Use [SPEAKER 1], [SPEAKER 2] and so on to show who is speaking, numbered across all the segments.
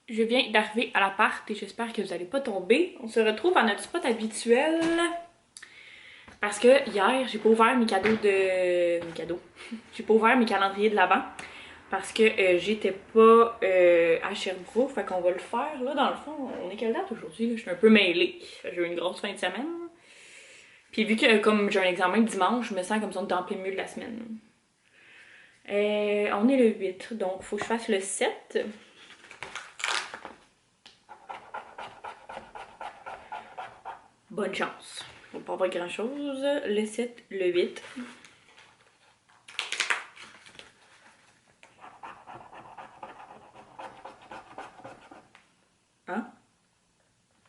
[SPEAKER 1] Je viens d'arriver à l'appart et j'espère que vous n'allez pas tomber. On se retrouve à notre spot habituel. Parce que hier, j'ai pas ouvert mes cadeaux de... Mes cadeaux. J'ai pas ouvert mes calendriers de l'Avent. Parce que j'étais pas à Sherbrooke. Fait qu'on va le faire. Là, dans le fond, on est quelle date aujourd'hui? Je suis un peu mêlée. J'ai eu une grosse fin de semaine. Puis vu que comme j'ai un examen dimanche, je me sens comme si on était en plein milieu de la semaine. On est le 8, donc faut que je fasse le 7. Bonne chance. Il va pas avoir grand chose. Le 7, le 8. Hein?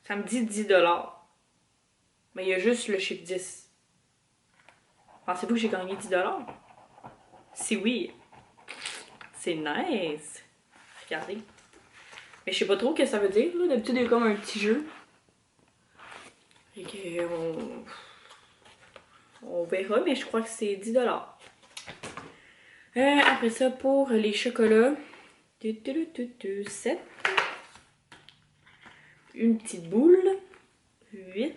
[SPEAKER 1] Ça me dit 10$. Mais il y a juste le chiffre 10. Pensez-vous que j'ai gagné 10$? Si oui, c'est nice. Regardez. Mais je sais pas trop ce que ça veut dire, là. D'habitude, il y a comme un petit jeu. Et que on verra, mais je crois que c'est 10$. Après ça, pour les chocolats, 7. Une petite boule, 8.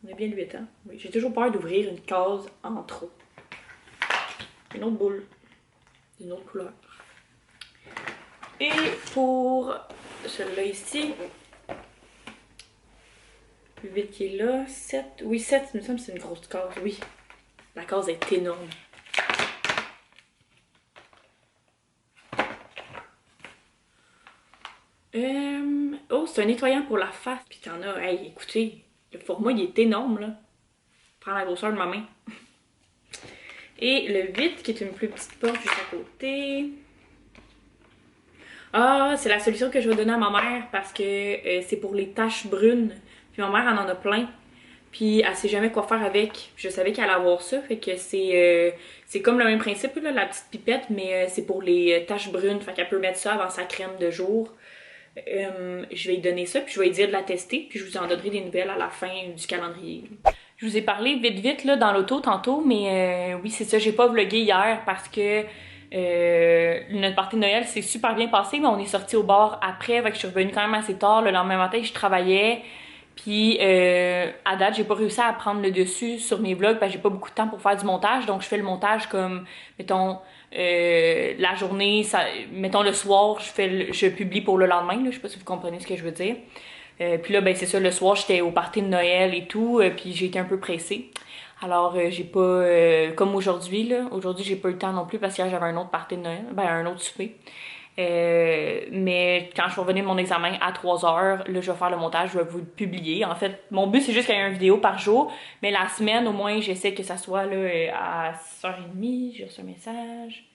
[SPEAKER 1] On est bien le 8, hein? Oui, j'ai toujours peur d'ouvrir une case en trop. Une autre boule, d'une autre couleur. Et pour celui-là ici, 8 qui est là, 7. Oui, 7, il me semble que c'est une grosse case, oui. La case est énorme. Oh, c'est un nettoyant pour la face. Puis t'en as, hey, écoutez, le format il est énorme là. Prends la grosseur de ma main. Et le 8 qui est une plus petite porte juste à côté. Ah, c'est la solution que je vais donner à ma mère parce que c'est pour les taches brunes. Puis ma mère elle en a plein. Puis elle sait jamais quoi faire avec. Je savais qu'elle allait avoir ça, fait que c'est comme le même principe là, la petite pipette, mais c'est pour les taches brunes. Fait qu'elle peut mettre ça avant sa crème de jour. Je vais lui donner ça, puis je vais lui dire de la tester, puis je vous en donnerai des nouvelles à la fin du calendrier. Je vous ai parlé vite là dans l'auto tantôt, mais oui c'est ça, j'ai pas vlogué hier parce que notre party de Noël s'est super bien passé, mais on est sorti au bar après, fait que je suis revenue quand même assez tard. Le lendemain matin je travaillais, puis à date j'ai pas réussi à prendre le dessus sur mes vlogs parce que j'ai pas beaucoup de temps pour faire du montage, donc je fais le montage comme, mettons, la journée, mettons le soir, je publie pour le lendemain, là, je sais pas si vous comprenez ce que je veux dire. Puis là, ben c'est ça, le soir, j'étais au party de Noël et tout, puis j'ai été un peu pressée. Alors, j'ai pas... comme aujourd'hui, là, aujourd'hui, j'ai pas eu le temps non plus parce qu'hier, j'avais un autre party de Noël, ben un autre souper. Mais quand je vais revenir de mon examen à 3h, là, je vais faire le montage, je vais vous le publier. En fait, mon but, c'est juste qu'il y ait une vidéo par jour, mais la semaine, au moins, j'essaie que ça soit là, à 6h30, j'ai reçu un message.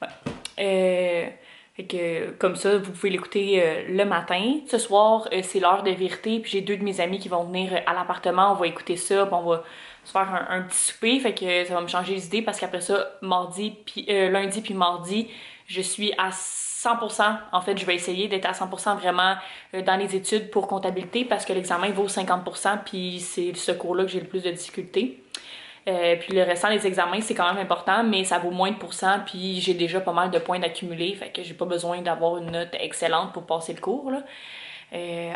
[SPEAKER 1] Ouais. Fait que comme ça, vous pouvez l'écouter le matin. Ce soir, c'est l'heure de vérité, puis j'ai 2 de mes amis qui vont venir à l'appartement. On va écouter ça, puis on va se faire un petit souper. Fait que ça va me changer les idées parce qu'après ça, lundi puis mardi, je suis à 100%. En fait, je vais essayer d'être à 100% vraiment dans les études pour comptabilité parce que l'examen vaut 50%, puis c'est ce cours-là que j'ai le plus de difficultés. Puis le restant des examens, c'est quand même important, mais ça vaut moins de pourcents, puis j'ai déjà pas mal de points d'accumuler, fait que j'ai pas besoin d'avoir une note excellente pour passer le cours, là.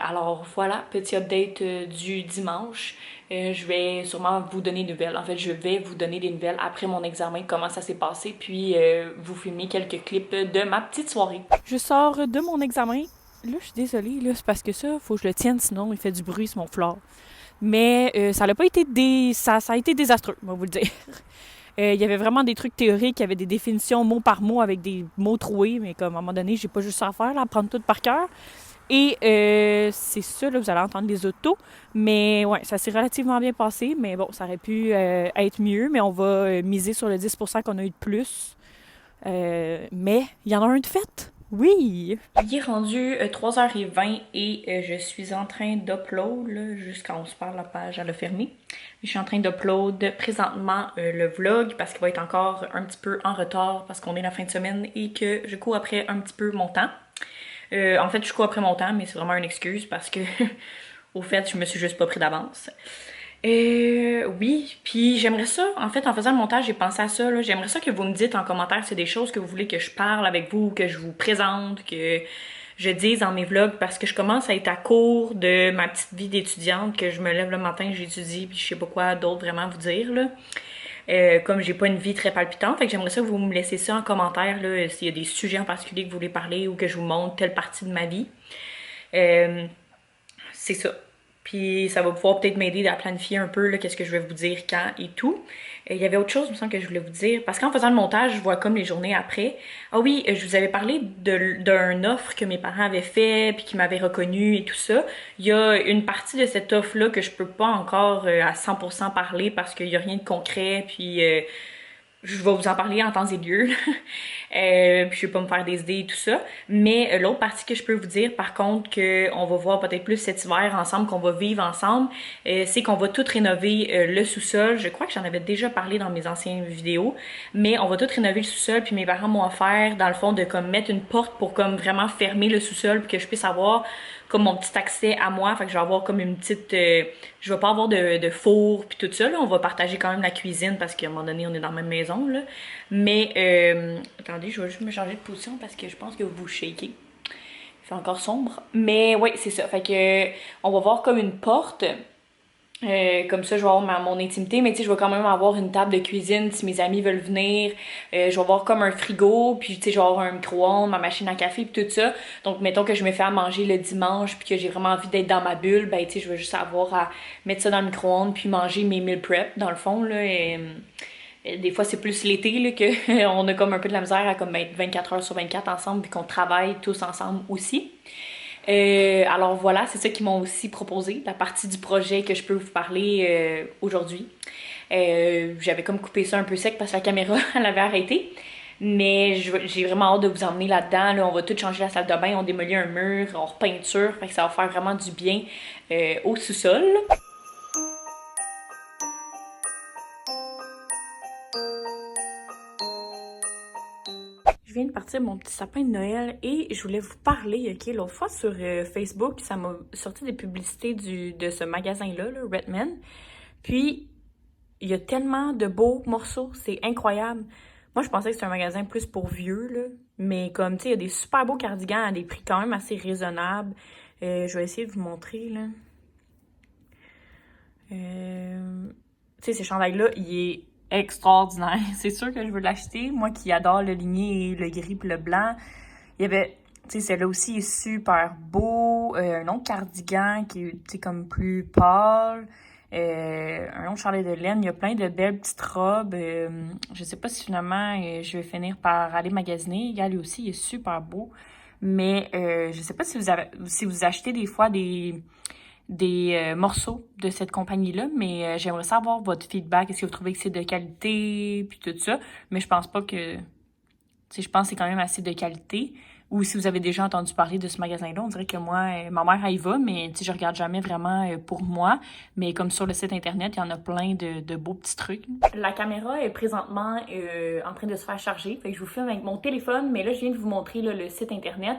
[SPEAKER 1] Alors voilà, petit update du dimanche. Je vais sûrement vous donner des nouvelles. En fait, je vais vous donner des nouvelles après mon examen, comment ça s'est passé, puis vous filmer quelques clips de ma petite soirée. Je sors de mon examen. Là, je suis désolée, là, c'est parce que ça, faut que je le tienne, sinon il fait du bruit sur mon flore. Mais ça n'a pas été ça a été désastreux, on va vous le dire. Il y avait vraiment des trucs théoriques, il y avait des définitions mot par mot avec des mots troués, mais comme à un moment donné, j'ai pas juste ça à faire, là, apprendre tout par cœur. Et c'est ça, là, vous allez entendre les autos. Mais ouais, ça s'est relativement bien passé, mais bon, ça aurait pu être mieux, mais on va miser sur le 10% qu'on a eu de plus. Mais il y en a un de fait. Oui! Il est rendu 3h20 et je suis en train d'upload, jusqu'à on se parle, la page elle a fermé. Je suis en train d'upload présentement le vlog parce qu'il va être encore un petit peu en retard parce qu'on est la fin de semaine et que je cours après un petit peu mon temps. En fait, je cours après mon temps, mais c'est vraiment une excuse parce que, au fait, je me suis juste pas pris d'avance. Oui, puis j'aimerais ça, en fait, en faisant le montage, j'ai pensé à ça, là. J'aimerais ça que vous me dites en commentaire si c'est des choses que vous voulez que je parle avec vous, que je vous présente, que je dise dans mes vlogs parce que je commence à être à court de ma petite vie d'étudiante, que je me lève le matin, j'étudie, puis je sais pas quoi d'autre vraiment vous dire, là. Comme j'ai pas une vie très palpitante, fait que j'aimerais ça que vous me laissez ça en commentaire, là, s'il y a des sujets en particulier que vous voulez parler ou que je vous montre telle partie de ma vie. C'est ça. Puis ça va pouvoir peut-être m'aider à planifier un peu qu'est-ce que je vais vous dire quand et tout. Il y avait autre chose, il me semble, que je voulais vous dire. Parce qu'en faisant le montage, je vois comme les journées après. Ah oui, je vous avais parlé d'un offre que mes parents avaient fait, puis qui m'avaient reconnu et tout ça. Il y a une partie de cette offre-là que je peux pas encore à 100% parler parce qu'il y a rien de concret, puis je vais vous en parler en temps et lieu. Puis je vais pas me faire des idées et tout ça. Mais l'autre partie que je peux vous dire, par contre, qu'on va voir peut-être plus cet hiver ensemble, qu'on va vivre ensemble, c'est qu'on va tout rénover le sous-sol. Je crois que j'en avais déjà parlé dans mes anciennes vidéos, mais on va tout rénover le sous-sol, puis mes parents m'ont offert, dans le fond, de comme mettre une porte pour comme vraiment fermer le sous-sol, pour que je puisse avoir comme mon petit accès à moi. Fait que je vais avoir comme une petite... je vais pas avoir de four puis tout ça, là. On va partager quand même la cuisine parce qu'à un moment donné, on est dans la même maison, là. Mais, attendez, je vais juste me changer de position parce que je pense que vous shakez. Il fait encore sombre. Mais ouais, c'est ça. Fait que on va voir comme une porte. Comme ça, je vais avoir mon intimité, mais tu sais, je vais quand même avoir une table de cuisine si mes amis veulent venir. Je vais avoir comme un frigo, puis tu sais, je vais avoir un micro-ondes, ma machine à café, puis tout ça. Donc, mettons que je me fais à manger le dimanche, puis que j'ai vraiment envie d'être dans ma bulle, ben tu sais, je vais juste avoir à mettre ça dans le micro-ondes, puis manger mes meal prep, dans le fond, là. Des fois, c'est plus l'été là, que on a comme un peu de la misère à comme être 24 heures sur 24 ensemble, puis qu'on travaille tous ensemble aussi. Alors voilà, c'est ça qu'ils m'ont aussi proposé, la partie du projet que je peux vous parler aujourd'hui. J'avais comme coupé ça un peu sec parce que la caméra, elle avait arrêté. Mais j'ai vraiment hâte de vous emmener là-dedans. Là, on va tout changer la salle de bain, on démolit un mur, on repeinture, fait que ça va faire vraiment du bien au sous-sol. Je viens de partir mon petit sapin de Noël et je voulais vous parler, ok, l'autre fois sur Facebook, ça m'a sorti des publicités de ce magasin-là, là, Redman. Puis, il y a tellement de beaux morceaux, c'est incroyable. Moi, je pensais que c'était un magasin plus pour vieux, là, mais comme, tu sais, il y a des super beaux cardigans à des prix quand même assez raisonnables. Je vais essayer de vous montrer, là. Tu sais, ces chandails-là, il est extraordinaire. C'est sûr que je veux l'acheter. Moi qui adore le ligné, le gris et le blanc. Il y avait, tu sais, celui-là aussi est super beau. Un autre cardigan qui est, tu sais, comme plus pâle. Un autre chandail de laine. Il y a plein de belles petites robes. Je sais pas si finalement je vais finir par aller magasiner. Regarde, lui aussi, il est super beau. Mais je sais pas si vous achetez des fois des morceaux de cette compagnie-là, mais j'aimerais savoir votre feedback. Est-ce que vous trouvez que c'est de qualité, puis tout ça? Mais je pense pas que... Tu sais, je pense que c'est quand même assez de qualité. Ou si vous avez déjà entendu parler de ce magasin-là, on dirait que moi, ma mère, elle y va, mais tu sais, je regarde jamais vraiment pour moi. Mais comme sur le site Internet, il y en a plein de beaux petits trucs. La caméra est présentement en train de se faire charger. Fait que je vous filme avec mon téléphone, mais là, je viens de vous montrer là, le site Internet.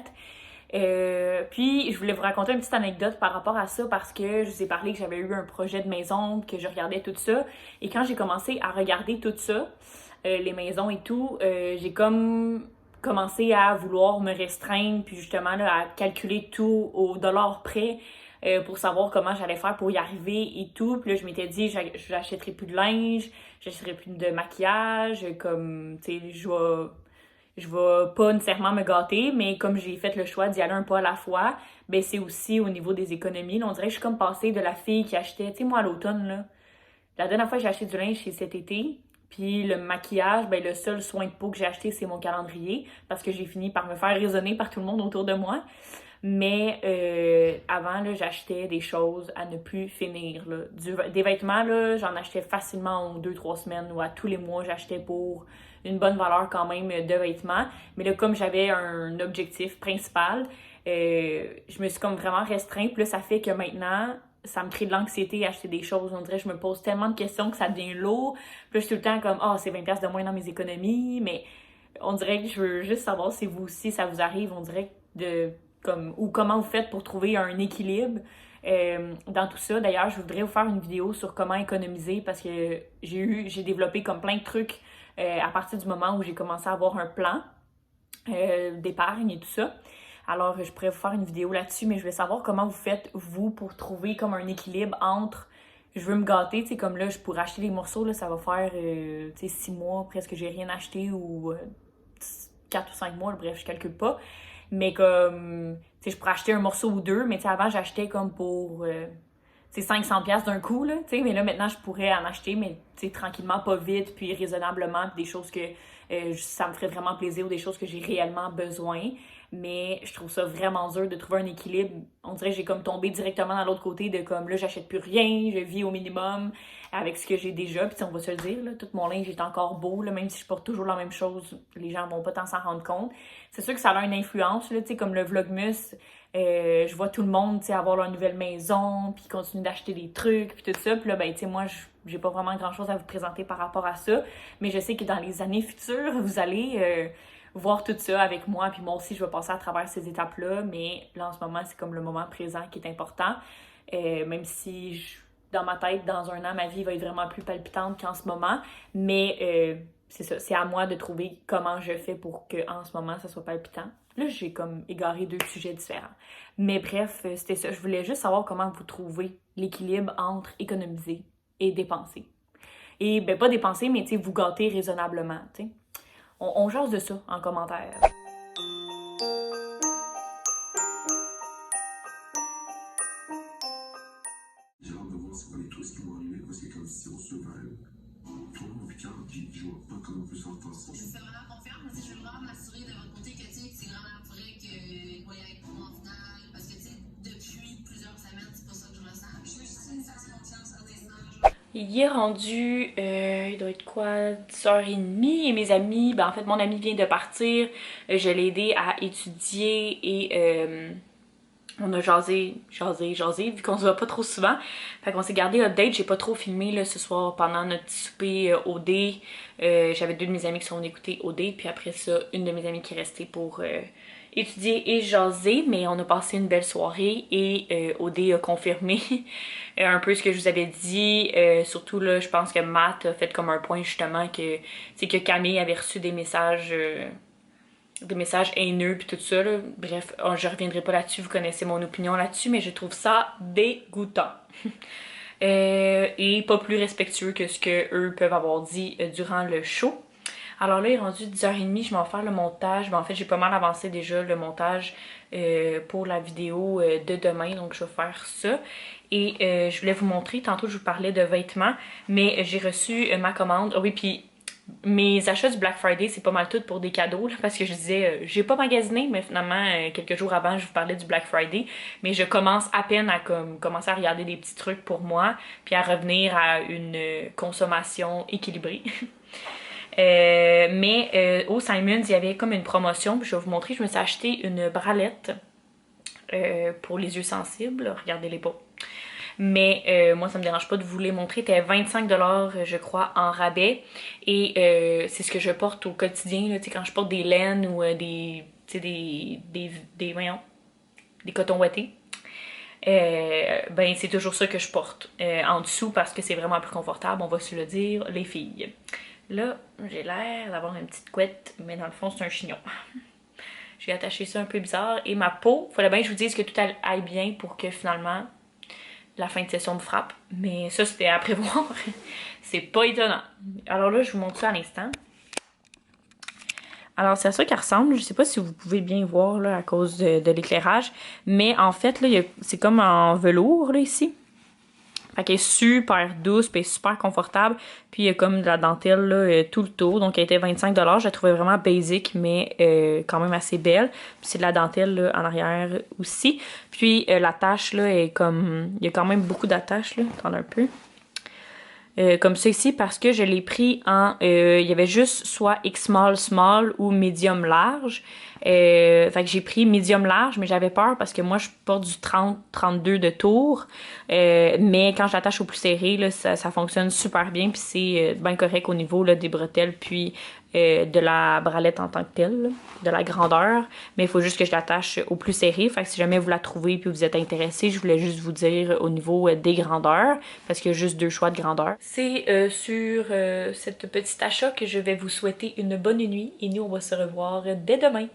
[SPEAKER 1] Puis je voulais vous raconter une petite anecdote par rapport à ça parce que je vous ai parlé que j'avais eu un projet de maison, que je regardais tout ça. Et quand j'ai commencé à regarder tout ça, les maisons et tout, j'ai comme commencé à vouloir me restreindre puis justement là, à calculer tout au dollar près pour savoir comment j'allais faire pour y arriver et tout. Puis là, je m'étais dit, j'achèterai plus de linge, j'achèterai plus de maquillage, comme, tu sais, je vais pas nécessairement me gâter, mais comme j'ai fait le choix d'y aller un pas à la fois, ben c'est aussi au niveau des économies. Là, on dirait que je suis comme passée de la fille qui achetait, tu sais, moi à l'automne, là, la dernière fois que j'ai acheté du linge, c'est cet été. Puis le maquillage, ben le seul soin de peau que j'ai acheté, c'est mon calendrier, parce que j'ai fini par me faire raisonner par tout le monde autour de moi. Mais avant, là, j'achetais des choses à ne plus finir. Là. Des vêtements, là, j'en achetais facilement en 2-3 semaines ou à tous les mois, j'achetais pour une bonne valeur quand même de vêtements. Mais là, comme j'avais un objectif principal, je me suis comme vraiment restreinte. Puis là, ça fait que maintenant, ça me crée de l'anxiété à acheter des choses. On dirait que je me pose tellement de questions que ça devient lourd. Puis là, je suis tout le temps comme, ah, c'est 20$ de moins dans mes économies. Mais on dirait que je veux juste savoir si vous aussi, ça vous arrive. On dirait ou comment vous faites pour trouver un équilibre dans tout ça. D'ailleurs, je voudrais vous faire une vidéo sur comment économiser parce que j'ai développé comme plein de trucs à partir du moment où j'ai commencé à avoir un plan d'épargne et tout ça. Alors, je pourrais vous faire une vidéo là-dessus, mais je voulais savoir comment vous faites, vous, pour trouver comme un équilibre entre je veux me gâter, tu sais, comme là, je pourrais acheter des morceaux, là, ça va faire, tu sais, 6 mois presque j'ai rien acheté ou 4 ou 5 mois, bref, je calcule pas. Mais comme, tu sais, je pourrais acheter un morceau ou deux, mais tu sais, avant, j'achetais comme pour, tu sais, 500$ d'un coup, là, tu sais, mais là, maintenant, je pourrais en acheter, mais tu sais, tranquillement, pas vite, puis raisonnablement, puis des choses que ça me ferait vraiment plaisir ou des choses que j'ai réellement besoin. Mais je trouve ça vraiment dur de trouver un équilibre. On dirait que j'ai comme tombé directement dans l'autre côté de comme là, j'achète plus rien, je vis au minimum avec ce que j'ai déjà. Puis on va se le dire, là, tout mon linge est encore beau, là, même si je porte toujours la même chose, les gens vont pas tant s'en rendre compte. C'est sûr que ça a une influence, là, tu sais, comme le Vlogmas. Je vois tout le monde, tu sais, avoir leur nouvelle maison, puis continuer d'acheter des trucs, puis tout ça. Puis là, ben, tu sais, moi, j'ai pas vraiment grand-chose à vous présenter par rapport à ça. Mais je sais que dans les années futures, vous allez voir tout ça avec moi. Puis moi aussi, je vais passer à travers ces étapes-là. Mais là, en ce moment, c'est comme le moment présent qui est important. Même si, dans ma tête, dans un an, ma vie va être vraiment plus palpitante qu'en ce moment. Mais c'est ça, c'est à moi de trouver comment je fais pour qu'en ce moment, ça soit palpitant. Là, j'ai comme égaré deux sujets différents. Mais bref, c'était ça. Je voulais juste savoir comment vous trouvez l'équilibre entre économiser et dépenser. Et ben pas dépenser, mais tu sais, vous gâter raisonnablement, tu sais. On jase de ça en commentaire.
[SPEAKER 2] J'ai hâte de voir c'est pas les twists qui vont arriver parce que comme si on survive, toi mon Picard, puis je vois pas comment on peut s'en passer.
[SPEAKER 3] C'est vraiment confiant, mais je veux vraiment m'assurer de votre côté que c'est vraiment vrai que vous voyez avec moi en finale. Parce que depuis plusieurs semaines, c'est pas ça que je ressens. Je veux juste une fasse confiance honnêtement.
[SPEAKER 1] Il est rendu, il doit être quoi, 10h30 et mes amis, ben en fait mon ami vient de partir, je l'ai aidé à étudier et on a jasé, vu qu'on se voit pas trop souvent. Fait qu'on s'est gardé update, j'ai pas trop filmé là, ce soir pendant notre petit souper OD. J'avais deux de mes amis qui sont venus écouter OD, puis après ça, une de mes amies qui est restée pour étudier et jaser, mais on a passé une belle soirée et OD a confirmé un peu ce que je vous avais dit. Surtout là, je pense que Matt a fait comme un point justement que c'est que Camille avait reçu des messages haineux puis tout ça là. Bref, je reviendrai pas là-dessus, vous connaissez mon opinion là-dessus, mais je trouve ça dégoûtant. Et pas plus respectueux que ce que eux peuvent avoir dit durant le show. Alors là, il est rendu 10h30, je vais en faire le montage. Ben, en fait, j'ai pas mal avancé déjà le montage pour la vidéo de demain, donc je vais faire ça. Et je voulais vous montrer, tantôt je vous parlais de vêtements, mais j'ai reçu ma commande. Ah oui, puis mes achats du Black Friday, c'est pas mal tout pour des cadeaux, là, parce que je disais, j'ai pas magasiné, mais finalement, quelques jours avant, je vous parlais du Black Friday, mais je commence à peine à commencer à regarder des petits trucs pour moi, puis à revenir à une consommation équilibrée. Au Simons, il y avait comme une promotion, puis je vais vous montrer, je me suis acheté une bralette pour les yeux sensibles, regardez-les pas. Mais moi, ça me dérange pas de vous les montrer. C'était 25$, je crois, en rabais. Et c'est ce que je porte au quotidien, là, quand je porte des laines ou des cotons ouatés. Ben, c'est toujours ça que je porte en dessous parce que c'est vraiment plus confortable, on va se le dire, les filles. Là, j'ai l'air d'avoir une petite couette, mais dans le fond, c'est un chignon. J'ai attaché ça un peu bizarre. Et ma peau, il fallait bien que je vous dise que tout aille bien pour que finalement la fin de session me frappe. Mais ça, c'était à prévoir. C'est pas étonnant. Alors là, je vous montre ça à l'instant. Alors, c'est à ça qu'elle ressemble. Je sais pas si vous pouvez bien voir là, à cause de l'éclairage. Mais en fait, là, c'est comme en velours, là, ici. Fait qu'elle est super douce, puis super confortable. Puis il y a comme de la dentelle là, tout le tour. Donc elle était 25$. Je la trouvais vraiment basic, mais quand même assez belle. Puis c'est de la dentelle là, en arrière aussi. Puis l'attache là est comme... Il y a quand même beaucoup d'attaches là. Attendez un peu. Comme ça ici parce que je l'ai pris en... il y avait juste soit small ou medium large. Fait que j'ai pris medium large, mais j'avais peur parce que moi je porte du 30-32 de tour. Mais quand j'attache au plus serré, là, ça fonctionne super bien. Puis c'est bien correct au niveau là, des bretelles. Puis de la bralette en tant que telle, là, de la grandeur. Mais il faut juste que je l'attache au plus serré. Fait que si jamais vous la trouvez puis vous êtes intéressé, je voulais juste vous dire au niveau des grandeurs. Parce qu'il y a juste deux choix de grandeur. C'est sur cette petite achat que je vais vous souhaiter une bonne nuit. Et nous, on va se revoir dès demain.